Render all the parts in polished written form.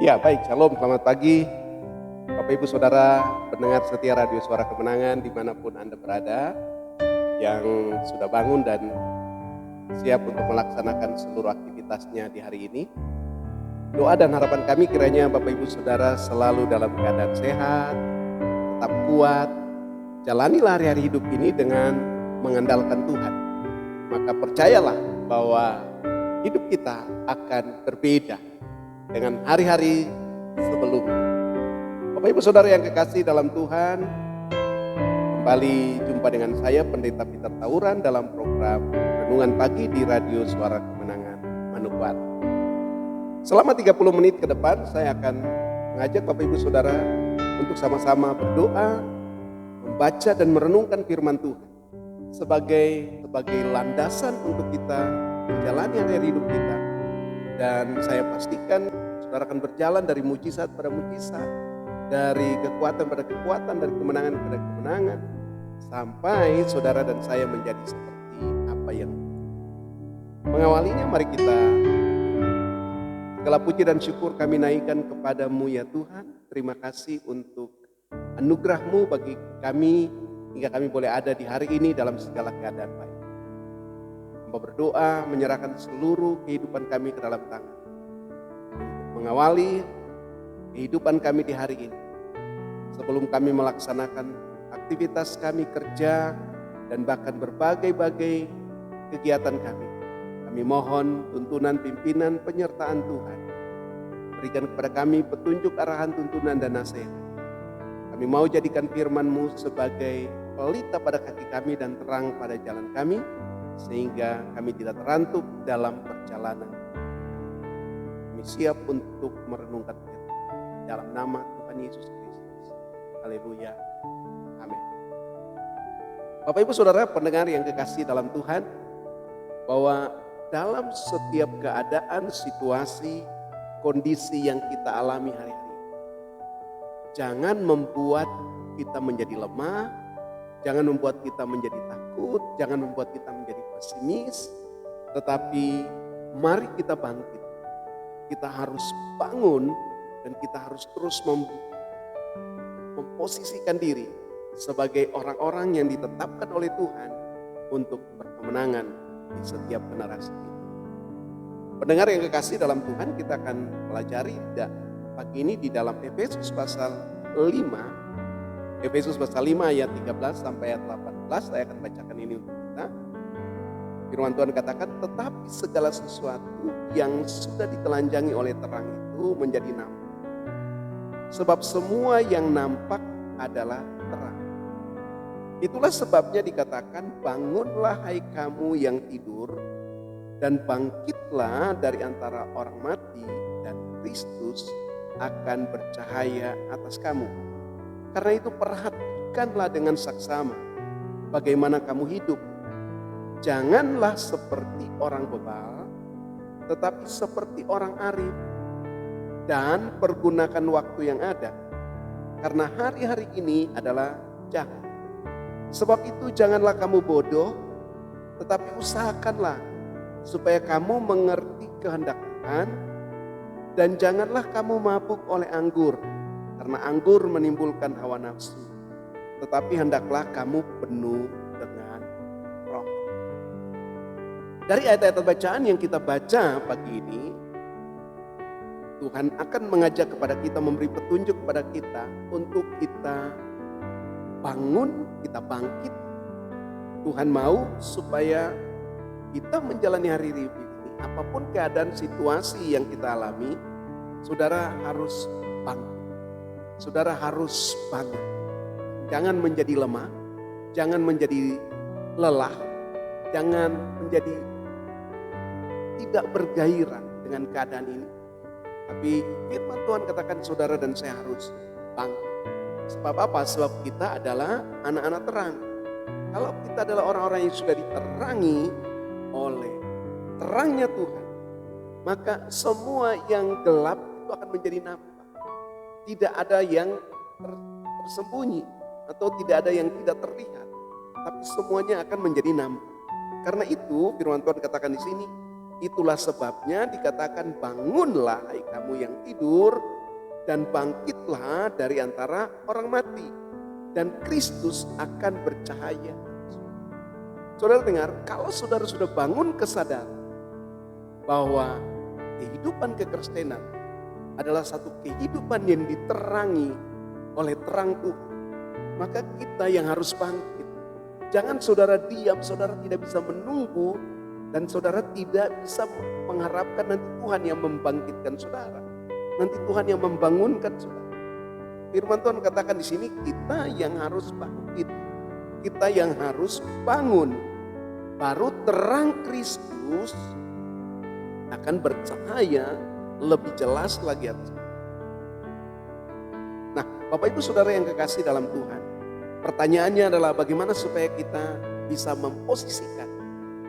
Ya baik, shalom, selamat pagi Bapak Ibu Saudara pendengar setia Radio Suara Kemenangan dimanapun Anda berada, yang sudah bangun dan siap untuk melaksanakan seluruh aktivitasnya di hari ini. Doa dan harapan kami kiranya Bapak Ibu Saudara selalu dalam keadaan sehat, tetap kuat, jalanilah hari-hari hidup ini dengan mengandalkan Tuhan. Maka percayalah bahwa hidup kita akan berbeda dengan hari-hari sebelumnya. Bapak Ibu Saudara yang kekasih dalam Tuhan, kembali jumpa dengan saya Pendeta Peter Tauran dalam program Renungan Pagi di Radio Suara Kemenangan Manokwari. Selama 30 menit ke depan saya akan mengajak Bapak Ibu Saudara untuk sama-sama berdoa, membaca dan merenungkan firman Tuhan sebagai landasan untuk kita menjalani hari hidup kita. Dan saya pastikan saudara akan berjalan dari mujizat pada mujizat, dari kekuatan pada kekuatan, dari kemenangan pada kemenangan, sampai saudara dan saya menjadi seperti apa yang mengawalinya. Mari kita segala puji dan syukur kami naikkan kepadamu ya Tuhan. Terima kasih untuk anugerah-Mu bagi kami hingga kami boleh ada di hari ini dalam segala keadaan baik. Hamba berdoa menyerahkan seluruh kehidupan kami ke dalam tangan, mengawali kehidupan kami di hari ini. Sebelum kami melaksanakan aktivitas kami kerja dan bahkan berbagai-bagai kegiatan kami mohon tuntunan pimpinan penyertaan Tuhan. Berikan kepada kami petunjuk arahan tuntunan dan nasihat. Kami mau jadikan firman-Mu sebagai pelita pada kaki kami dan terang pada jalan kami, sehingga kami tidak terantuk dalam perjalanan. Kami siap untuk merenungkan firman dalam nama Tuhan Yesus Kristus. Haleluya. Amin. Bapak Ibu Saudara pendengar yang kekasih dalam Tuhan, bahwa dalam setiap keadaan, situasi, kondisi yang kita alami hari-hari, jangan membuat kita menjadi lemah, jangan membuat kita menjadi takut, jangan membuat kita menjadi pesimis, tetapi mari kita bangkit. Kita harus bangun dan kita harus terus memposisikan diri sebagai orang-orang yang ditetapkan oleh Tuhan untuk berkemenangan di setiap generasi kita. Pendengar yang kekasih dalam Tuhan, kita akan pelajari pagi ini di dalam Efesus pasal 5. Efesus pasal 5 ayat 13 sampai ayat 18. Saya akan bacakan ini untuk kita. Firman Tuhan katakan, tetapi segala sesuatu yang sudah ditelanjangi oleh terang itu menjadi nampak. Sebab semua yang nampak adalah terang. Itulah sebabnya dikatakan, bangunlah hai kamu yang tidur, dan bangkitlah dari antara orang mati, dan Kristus akan bercahaya atas kamu. Karena itu perhatikanlah dengan saksama bagaimana kamu hidup. Janganlah seperti orang bebal, tetapi seperti orang arif. Dan pergunakan waktu yang ada, karena hari-hari ini adalah jahat. Sebab itu janganlah kamu bodoh, tetapi usahakanlah supaya kamu mengerti kehendak Tuhan. Dan janganlah kamu mabuk oleh anggur, karena anggur menimbulkan hawa nafsu. Tetapi hendaklah kamu penuh dengan roh. Dari ayat-ayat bacaan yang kita baca pagi ini, Tuhan akan mengajak kepada kita, memberi petunjuk kepada kita untuk kita bangun, kita bangkit. Tuhan mau supaya kita menjalani hari ini, apapun keadaan situasi yang kita alami, saudara harus bangkit. Saudara harus bangun. Jangan menjadi lemah, jangan menjadi lelah, jangan menjadi tidak bergairah dengan keadaan ini. Tapi firman Tuhan katakan saudara dan saya harus bangkit. Sebab apa? Sebab kita adalah anak-anak terang. Kalau kita adalah orang-orang yang sudah diterangi oleh terangnya Tuhan, maka semua yang gelap itu akan menjadi nampak. Tidak ada yang tersembunyi atau tidak ada yang tidak terlihat, tapi semuanya akan menjadi nampak. Karena itu firman Tuhan katakan di sini, Itulah sebabnya dikatakan bangunlah hai kamu yang tidur dan bangkitlah dari antara orang mati dan Kristus akan bercahaya. Saudara dengar, kalau saudara sudah bangun kesadaran bahwa kehidupan kekristenan adalah satu kehidupan yang diterangi oleh terang Tuhan, maka kita yang harus bangkit. Jangan saudara diam, saudara tidak bisa menunggu dan saudara tidak bisa mengharapkan nanti Tuhan yang membangkitkan saudara. Nanti Tuhan yang membangunkan saudara. Firman Tuhan katakan di sini kita yang harus bangkit. Kita yang harus bangun. Baru terang Kristus akan bercahaya lebih jelas lagi atas. Nah, Bapak Ibu Saudara yang kekasih dalam Tuhan, pertanyaannya adalah bagaimana supaya kita bisa memposisikan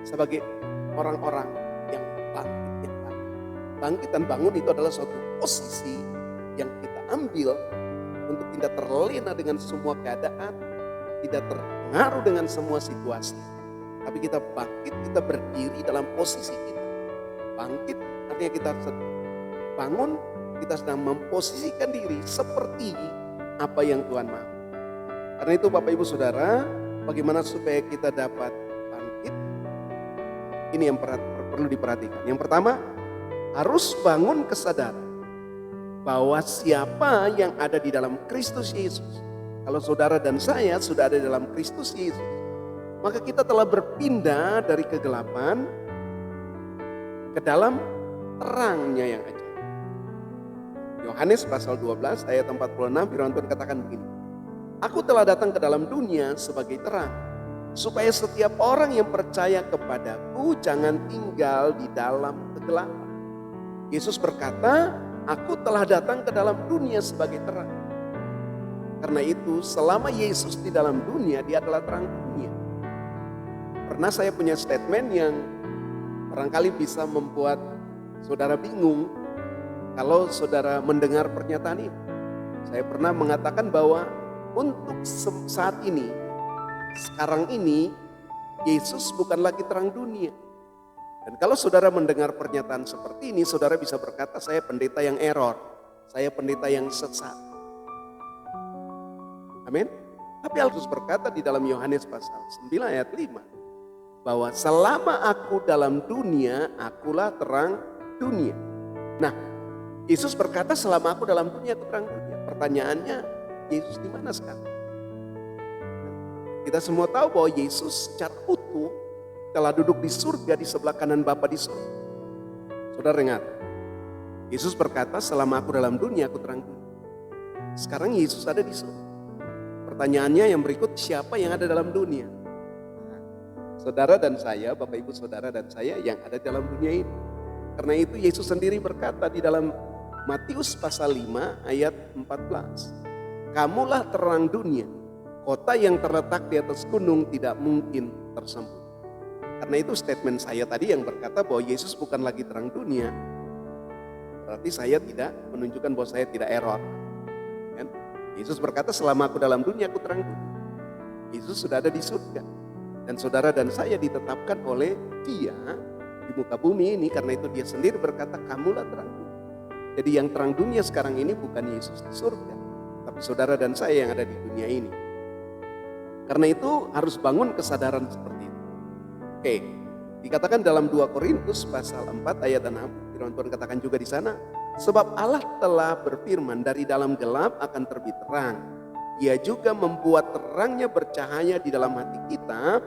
sebagai orang-orang yang bangkit. Bangkit dan bangun itu adalah suatu posisi yang kita ambil untuk tidak terlena dengan semua keadaan, tidak terpengaruh dengan semua situasi. Tapi kita bangkit, kita berdiri dalam posisi kita. Bangkit artinya kita bangun, kita sedang memposisikan diri seperti apa yang Tuhan mau. Karena itu Bapak Ibu Saudara, bagaimana supaya kita dapat bangkit? Ini yang perlu diperhatikan. Yang pertama, harus bangun kesadaran bahwa siapa yang ada di dalam Kristus Yesus. Kalau saudara dan saya sudah ada di dalam Kristus Yesus, maka kita telah berpindah dari kegelapan ke dalam terangnya yang ajaib. Yohanes pasal 12 ayat 46 firman Tuhan katakan begini. Aku telah datang ke dalam dunia sebagai terang, supaya setiap orang yang percaya kepadaku jangan tinggal di dalam kegelapan. Yesus berkata, aku telah datang ke dalam dunia sebagai terang. Karena itu selama Yesus di dalam dunia, dia adalah terang dunia. Pernah saya punya statement yang barangkali bisa membuat saudara bingung kalau saudara mendengar pernyataan ini. Saya pernah mengatakan bahwa untuk saat ini, sekarang ini, Yesus bukan lagi terang dunia. Dan kalau saudara mendengar pernyataan seperti ini, saudara bisa berkata, saya pendeta yang error, saya pendeta yang sesat. Amin. Tapi Alkitab berkata di dalam Yohanes pasal 9 ayat 5, bahwa selama aku dalam dunia, akulah terang dunia. Nah, Yesus berkata selama aku dalam dunia, aku terang dunia. Pertanyaannya, Yesus di mana sekarang? Kita semua tahu bahwa Yesus secara utuh telah duduk di surga di sebelah kanan Bapa di surga. Saudara dengar, Yesus berkata selama aku dalam dunia, aku terang dunia. Sekarang Yesus ada di surga. Pertanyaannya yang berikut, siapa yang ada dalam dunia? Saudara dan saya, Bapak Ibu Saudara dan saya yang ada dalam dunia ini. Karena itu Yesus sendiri berkata di dalam Matius pasal 5 ayat 14. Kamulah terang dunia, kota yang terletak di atas gunung tidak mungkin tersembunyi. Karena itu statement saya tadi yang berkata bahwa Yesus bukan lagi terang dunia, berarti saya tidak menunjukkan bahwa saya tidak error. Kan? Yesus berkata selama aku dalam dunia, aku terang dunia. Yesus sudah ada di surga. Dan saudara dan saya ditetapkan oleh Dia di muka bumi ini. Karena itu Dia sendiri berkata, kamulah terang dunia. Jadi yang terang dunia sekarang ini bukan Yesus di surga, tapi saudara dan saya yang ada di dunia ini. Karena itu harus bangun kesadaran seperti itu. Oke, dikatakan dalam 2 Korintus pasal 4 ayat 6, firman Tuhan katakan juga di sana, sebab Allah telah berfirman, dari dalam gelap akan terbit terang. Ia juga membuat terangnya bercahaya di dalam hati kita,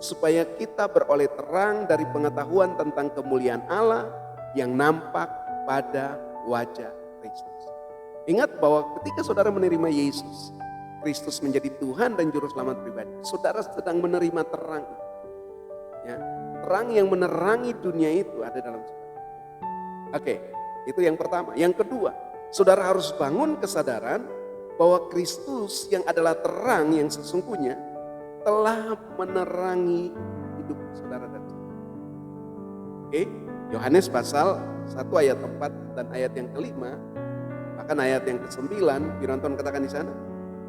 supaya kita beroleh terang dari pengetahuan tentang kemuliaan Allah yang nampak pada wajah Kristus. Ingat bahwa ketika saudara menerima Yesus, Kristus menjadi Tuhan dan Juru Selamat pribadi, saudara sedang menerima terang. Ya, terang yang menerangi dunia itu ada dalam saudara. Oke, itu yang pertama. Yang kedua, saudara harus bangun kesadaran bahwa Kristus yang adalah terang yang sesungguhnya telah menerangi hidup saudara dan saya. Oke, Yohanes pasal 1 ayat 4 dan ayat yang kelima, bahkan ayat yang ke-9, firman Tuhan katakan di sana,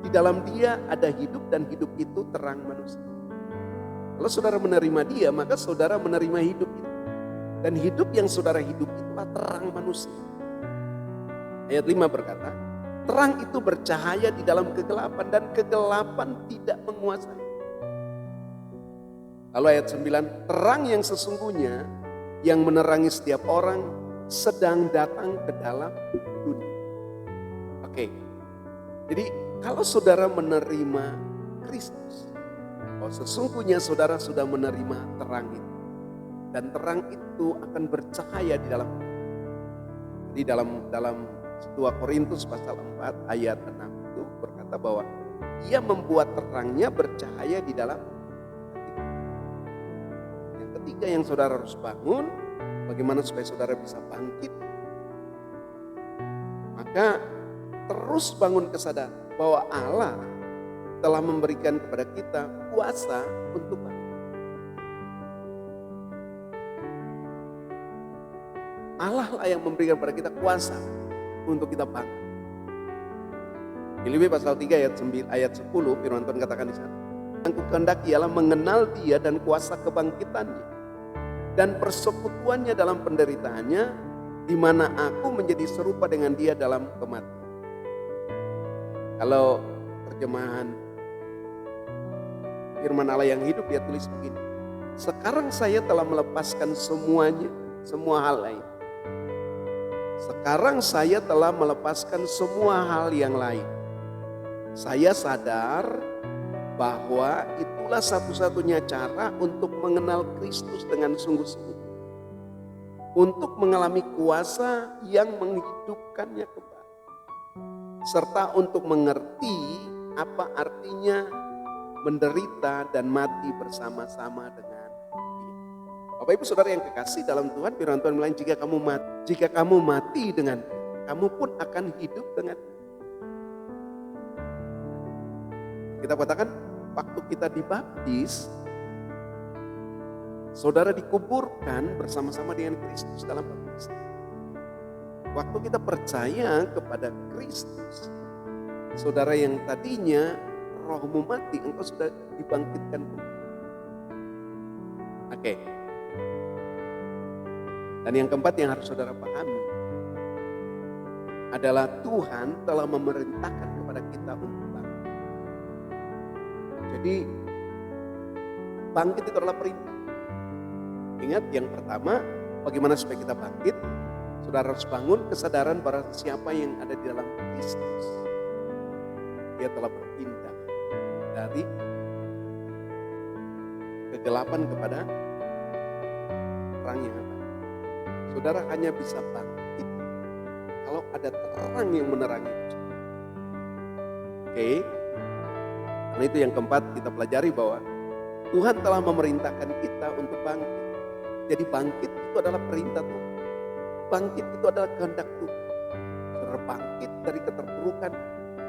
di dalam Dia ada hidup dan hidup itu terang manusia. Kalau saudara menerima Dia, maka saudara menerima hidup itu. Dan hidup yang saudara hidup itulah terang manusia. Ayat 5 berkata, terang itu bercahaya di dalam kegelapan dan kegelapan tidak menguasai. Lalu ayat 9, terang yang sesungguhnya yang menerangi setiap orang sedang datang ke dalam dunia. Oke, jadi kalau saudara menerima Kristus, bahwa sesungguhnya saudara sudah menerima terang itu. Dan terang itu akan bercahaya di dalam. Jadi dalam 2 Korintus pasal 4 ayat 6 itu berkata bahwa ia membuat terangnya bercahaya di dalam hati. Yang ketiga yang saudara harus bangun, bagaimana supaya saudara bisa bangkit. Maka terus bangun kesadaran bahwa Allah telah memberikan kepada kita kuasa untuk bangkit. Allah lah yang memberikan kepada kita kuasa untuk kita bangkit. Filipi pasal 3 ayat 10 firman Tuhan katakan di sana. Yang kukehendaki ialah mengenal Dia dan kuasa kebangkitannya dan persekutuannya dalam penderitaannya, di mana aku menjadi serupa dengan Dia dalam kematian. Kalau terjemahan firman Allah yang hidup dia tulis begini. Sekarang saya telah melepaskan semuanya, semua hal lain. Sekarang saya telah melepaskan semua hal yang lain. Saya sadar bahwa itulah satu-satunya cara untuk mengenal Kristus dengan sungguh-sungguh. Untuk mengalami kuasa yang menghidupkannya kembali. Serta untuk mengerti apa artinya menderita dan mati bersama-sama dengan Bapak Ibu Saudara yang kekasih dalam Tuhan, firman Tuhan bilang jika kamu mati dengan kamu pun akan hidup dengan. Kita katakan waktu kita dibaptis, saudara dikuburkan bersama-sama dengan Kristus dalam baptisan. Waktu kita percaya kepada Kristus, saudara yang tadinya rohmu mati, engkau sudah dibangkitkan kembali. Oke. Dan yang keempat yang harus saudara pahami adalah Tuhan telah memerintahkan kepada kita untuk bangkit. Jadi bangkit itu adalah perintah. Ingat yang pertama, bagaimana supaya kita bangkit? Saudara harus bangun kesadaran bahwa siapa yang ada di dalam Kristus. Dia telah berpindah dari kegelapan kepada terang yang ada. Saudara hanya bisa bangkit kalau ada terang yang menerangi. Oke. Karena itu yang keempat kita pelajari bahwa Tuhan telah memerintahkan kita untuk bangkit. Jadi bangkit itu adalah perintah Tuhan. Bangkit itu adalah kehendak Tuhan. Saudara bangkit dari keterpurukan.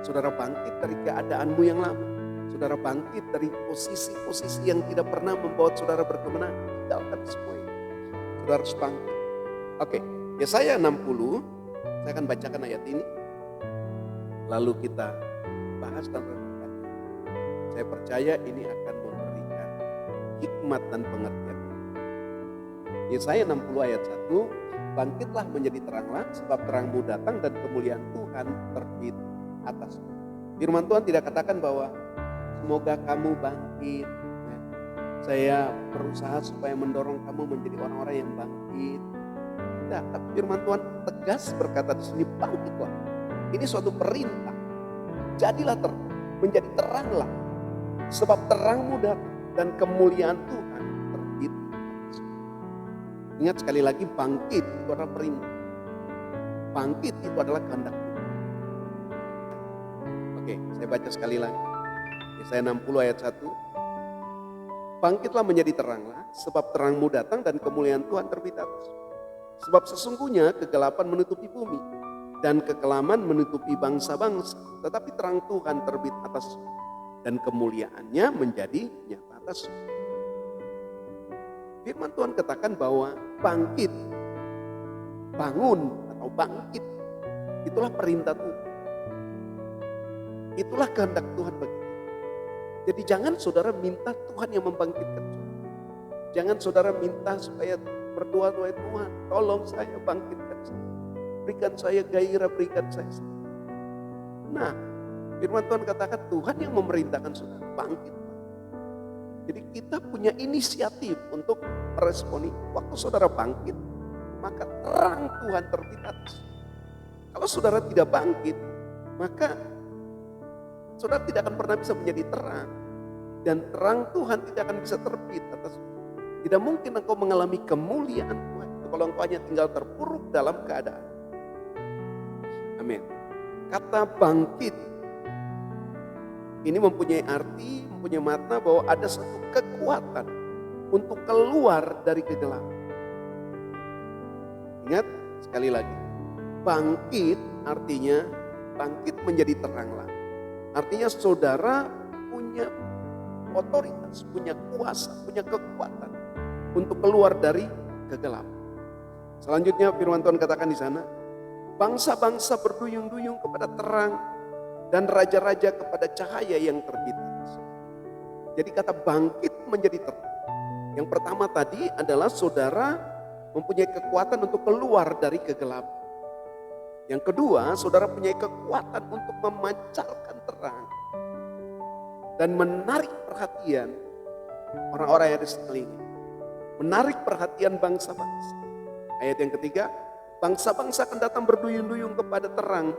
Saudara bangkit dari keadaanmu yang lama. Saudara bangkit dari posisi-posisi yang tidak pernah membawa saudara berkemenangan. Tinggalkan semua itu. Saudara harus bangkit. Oke, Yesaya 60, saya akan bacakan ayat ini. Lalu kita bahas dan renungkan. Saya percaya ini akan memberikan hikmat dan pengertian. Yesaya 60 ayat 1, bangkitlah menjadi teranglah sebab terangmu datang dan kemuliaan Tuhan terbit atasmu. Firman Tuhan tidak katakan bahwa semoga kamu bangkit. Saya berusaha supaya mendorong kamu menjadi orang-orang yang bangkit. Tidak, tapi firman Tuhan tegas berkata di sini bangkitlah. Ini suatu perintah. Jadilah menjadi teranglah. Sebab terangmu datang dan kemuliaan Tuhan terbit. Ingat sekali lagi bangkit itu adalah perintah. Bangkit itu adalah kehendak Tuhan. Oke, saya baca sekali lagi. Yesaya 60 ayat 1. Bangkitlah menjadi teranglah sebab terangmu datang dan kemuliaan Tuhan terbit atasmu. Sebab sesungguhnya kegelapan menutupi bumi dan kekelaman menutupi bangsa-bangsa. Tetapi terang Tuhan terbit atasmu dan kemuliaannya menjadi nyata atasmu. Firman Tuhan katakan bahwa bangkit, bangun atau bangkit, itulah perintah Tuhan. Itulah kehendak Tuhan bagi kita. Jadi jangan saudara minta Tuhan yang membangkitkan saudara. Jangan saudara minta supaya Berdoa, Tuhan, tolong saya, bangkitkan saya. Berikan saya gairah, berikan saya. Nah, firman Tuhan katakan Tuhan yang memerintahkan saudara bangkit. Jadi kita punya inisiatif untuk meresponi. Waktu saudara bangkit, maka terang Tuhan terbit atas. Kalau saudara tidak bangkit, maka saudara tidak akan pernah bisa menjadi terang. Dan terang Tuhan tidak akan bisa terbit atas. Tidak mungkin engkau mengalami kemuliaan Tuhan kalau engkau hanya tinggal terpuruk dalam keadaan. Amin. Kata bangkit ini mempunyai arti, mempunyai makna bahwa ada satu kekuatan untuk keluar dari kegelapan. Ingat sekali lagi, bangkit artinya bangkit menjadi teranglah. Artinya saudara punya otoritas, punya kuasa, punya kekuatan untuk keluar dari kegelapan. Selanjutnya firman Tuhan katakan di sana, bangsa-bangsa berduyung-duyung kepada terang dan raja-raja kepada cahaya yang terbit. Jadi kata bangkit menjadi terang. Yang pertama tadi adalah saudara mempunyai kekuatan untuk keluar dari kegelapan. Yang kedua, saudara punya kekuatan untuk memancarkan terang dan menarik perhatian orang-orang yang ada di sekeliling. Menarik perhatian bangsa-bangsa. Ayat yang ketiga, bangsa-bangsa akan datang berduyun-duyung kepada terang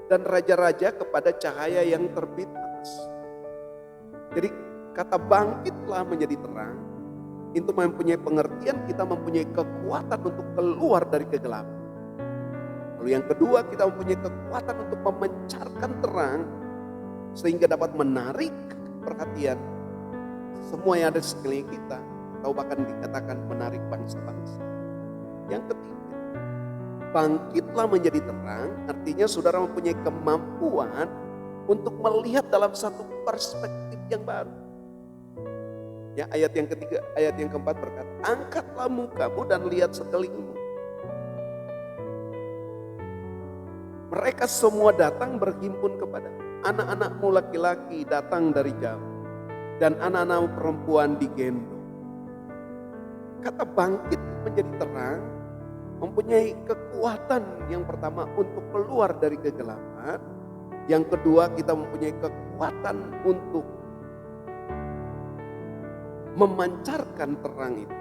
dan raja-raja kepada cahaya yang terbit atas. Jadi kata bangkitlah menjadi terang, itu mempunyai pengertian kita mempunyai kekuatan untuk keluar dari kegelapan. Lalu yang kedua, kita mempunyai kekuatan untuk memancarkan terang sehingga dapat menarik perhatian semua yang ada di sekeliling kita, atau bahkan dikatakan menarik bangsa-bangsa. Yang ketiga, bangkitlah menjadi terang, artinya saudara mempunyai kemampuan untuk melihat dalam satu perspektif yang baru. Ya, ayat yang ketiga, ayat yang keempat berkata, angkatlah mukamu dan lihat sekelilingmu. Mereka semua datang berhimpun kepada anak-anakmu laki-laki datang dari jauh dan anak-anakmu perempuan digendong. Kata bangkit menjadi terang mempunyai kekuatan yang pertama untuk keluar dari kegelapan. Yang kedua, kita mempunyai kekuatan untuk memancarkan terang itu.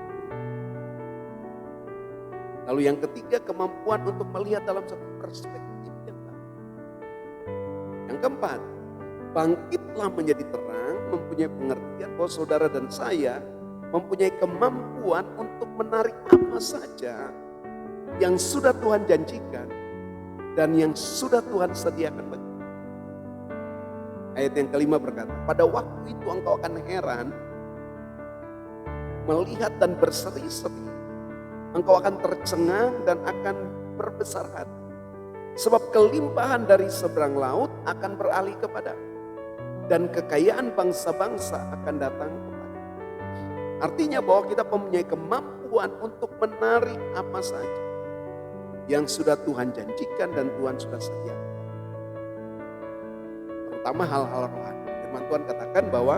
Lalu yang ketiga, kemampuan untuk melihat dalam satu perspektif yang baru. Yang keempat, bangkitlah menjadi terang mempunyai pengertian bahwa saudara dan saya mempunyai kemampuan untuk menarik apa saja yang sudah Tuhan janjikan dan yang sudah Tuhan sediakan bagi kita. Ayat yang kelima berkata, pada waktu itu engkau akan heran melihat dan berseri-seri. Engkau akan tercengang dan akan berbesar hati. Sebab kelimpahan dari seberang laut akan beralih kepada dan kekayaan bangsa-bangsa akan datang kepada. Artinya bahwa kita mempunyai kemampuan untuk menarik apa saja yang sudah Tuhan janjikan dan Tuhan sudah sediakan. Terutama hal-hal rohani. Firman Tuhan katakan bahwa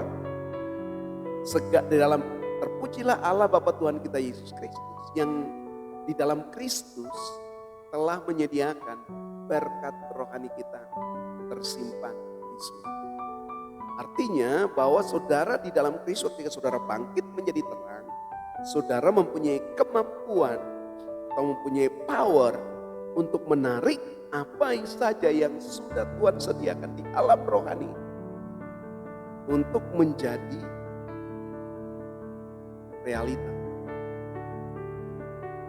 di dalam terpujilah Allah Bapa Tuhan kita Yesus Kristus yang di dalam Kristus telah menyediakan berkat rohani kita tersimpan di surga. Artinya bahwa saudara di dalam Kristus ketika saudara bangkit menjadi terang, saudara mempunyai kemampuan atau mempunyai power untuk menarik apa saja yang sudah Tuhan sediakan di alam rohani untuk menjadi realita.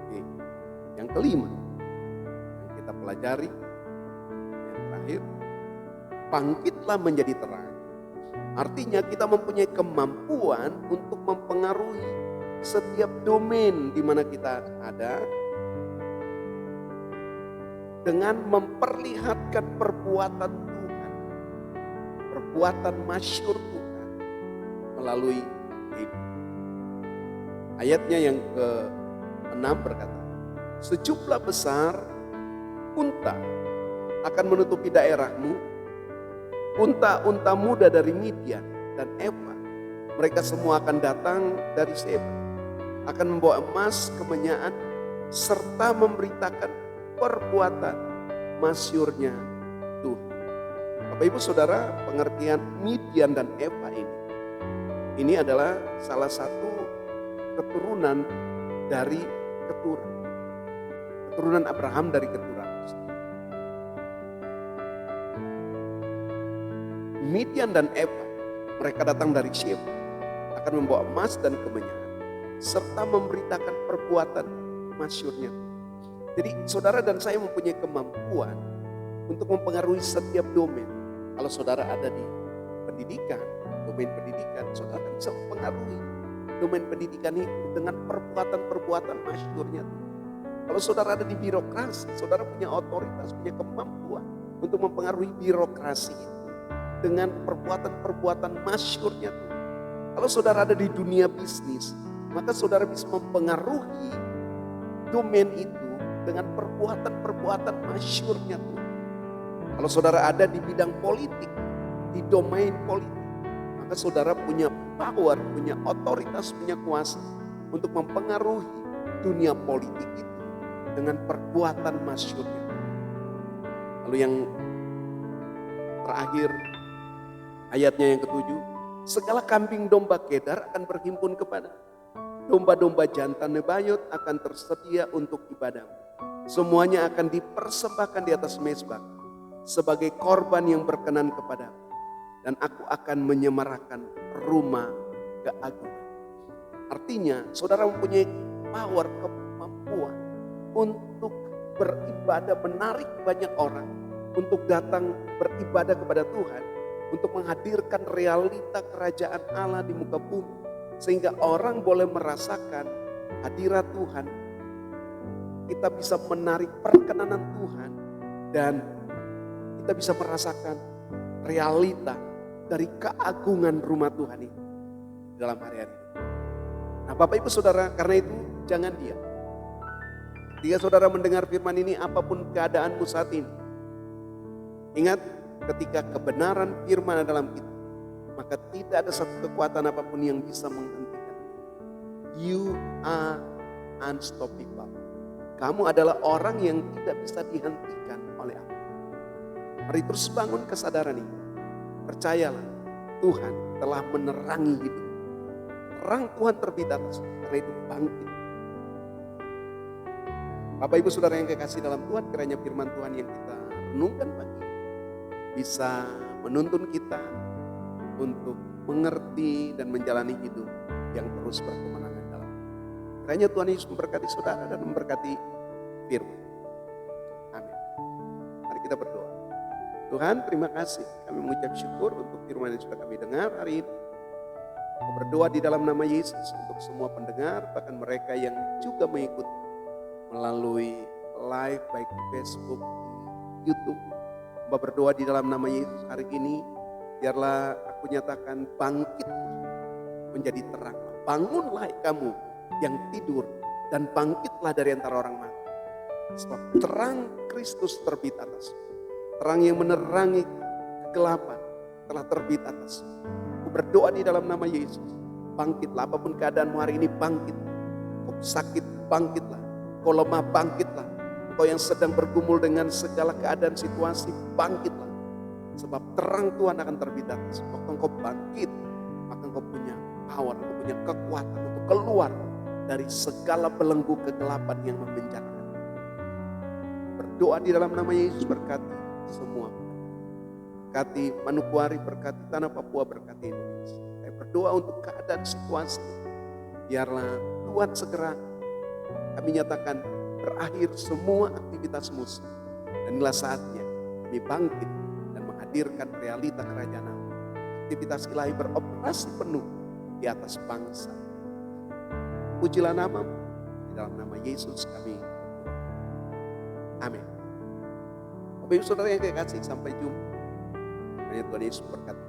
Oke. Yang kelima yang kita pelajari, yang terakhir, bangkitlah menjadi terang. Artinya kita mempunyai kemampuan untuk mempengaruhi setiap domain di mana kita ada dengan memperlihatkan perbuatan Tuhan, perbuatan masyhur Tuhan melalui hidup. Ayatnya yang ke-6 berkata, sejumlah besar unta akan menutupi daerahmu, unta-unta muda dari Midian dan Efa, mereka semua akan datang dari Seba. akan membawa emas, kemenyaan, serta memberitakan perbuatan masyurnya Tuhan. Bapak Ibu Saudara, pengertian Midian dan Eva ini adalah salah satu keturunan dari keturunan Abraham dari keturunan Ishak. Midian dan Eva, mereka datang dari Shem, akan membawa emas dan kemenyaan, serta memberitakan perbuatan masyurnya. Jadi saudara dan saya mempunyai kemampuan untuk mempengaruhi setiap domain. Kalau saudara ada di pendidikan, domain pendidikan, saudara bisa mempengaruhi domain pendidikan itu dengan perbuatan-perbuatan masyurnya. Kalau saudara ada di birokrasi, saudara punya otoritas, punya kemampuan untuk mempengaruhi birokrasi itu dengan perbuatan-perbuatan masyurnya. Kalau saudara ada di dunia bisnis, maka saudara bisa mempengaruhi domain itu dengan perbuatan-perbuatan masyurnya Tuhan. Kalau saudara ada di bidang politik, di domain politik, maka saudara punya power, punya otoritas, punya kuasa untuk mempengaruhi dunia politik itu dengan perbuatan masyurnya. Lalu yang terakhir, ayatnya yang ketujuh, segala kambing domba Kedar akan berhimpun kepada domba-domba jantan Nebayot akan tersedia untuk ibadahmu. Semuanya akan dipersembahkan di atas mezbah sebagai korban yang berkenan kepadamu. Dan aku akan menyemarakan rumah keagungan. Artinya saudara mempunyai power, kemampuan untuk beribadah, menarik banyak orang untuk datang beribadah kepada Tuhan, untuk menghadirkan realita kerajaan Allah di muka bumi, sehingga orang boleh merasakan hadirat Tuhan. Kita bisa menarik perkenanan Tuhan dan kita bisa merasakan realita dari keagungan rumah Tuhan ini dalam hari-hari ini. Nah Bapak Ibu Saudara, karena itu jangan diam. Ketika saudara mendengar firman ini, apapun keadaanmu saat ini, ingat ketika kebenaran firman dalam kita, maka tidak ada satu kekuatan apapun yang bisa menghentikan. You are unstoppable. Kamu adalah orang yang tidak bisa dihentikan oleh Allah. Mari terus bangun kesadaran ini. Percayalah, Tuhan telah menerangi hidup. Terang Tuhan terbit atas, karena itu bangkit. Bapak Ibu Saudara yang kekasih dalam Tuhan, kiranya firman Tuhan yang kita renungkan pagi ini bisa menuntun kita untuk mengerti dan menjalani hidup yang terus berkemenangan dalam. Kiranya Tuhan Yesus memberkati saudara dan memberkati firman. Amin. Mari kita berdoa. Tuhan, terima kasih. Kami mengucap syukur untuk firman yang sudah kami dengar hari ini. Aku berdoa di dalam nama Yesus untuk semua pendengar, bahkan mereka yang juga mengikuti melalui live baik di Facebook, di YouTube. Hamba berdoa di dalam nama Yesus hari ini, biarlah aku nyatakan bangkit menjadi terang. Bangunlah kamu yang tidur dan bangkitlah dari antara orang mati. Sebab terang Kristus terbit atas. Terang yang menerangi kegelapan telah terbit atas. Aku berdoa di dalam nama Yesus. Bangkitlah, apapun keadaanmu hari ini, bangkit. Kau sakit, bangkitlah. Kau lemah, bangkitlah. Kau yang sedang bergumul dengan segala keadaan situasi, bangkitlah. Sebab terang Tuhan akan terbit atas. Waktu engkau bangkit, maka engkau punya power, engkau punya kekuatan untuk keluar dari segala belenggu kegelapan yang membenarkan. Berdoa di dalam nama Yesus, berkati semua. Berkati Manokwari, berkati tanah Papua, berkati Indonesia. Saya berdoa untuk keadaan situasi. Biarlah Tuhan segera kami nyatakan berakhir semua aktivitas musuh. Dan inilah saatnya kami bangkit dan menghadirkan realita kerajaan Allah. Aktivitas ilahi beroperasi penuh di atas bangsa. Pujilah namamu. Di dalam nama Yesus kami. Amin. Bapak Ibu Saudara yang kekasih, sampai jumpa. Tuhan Yesus berkati.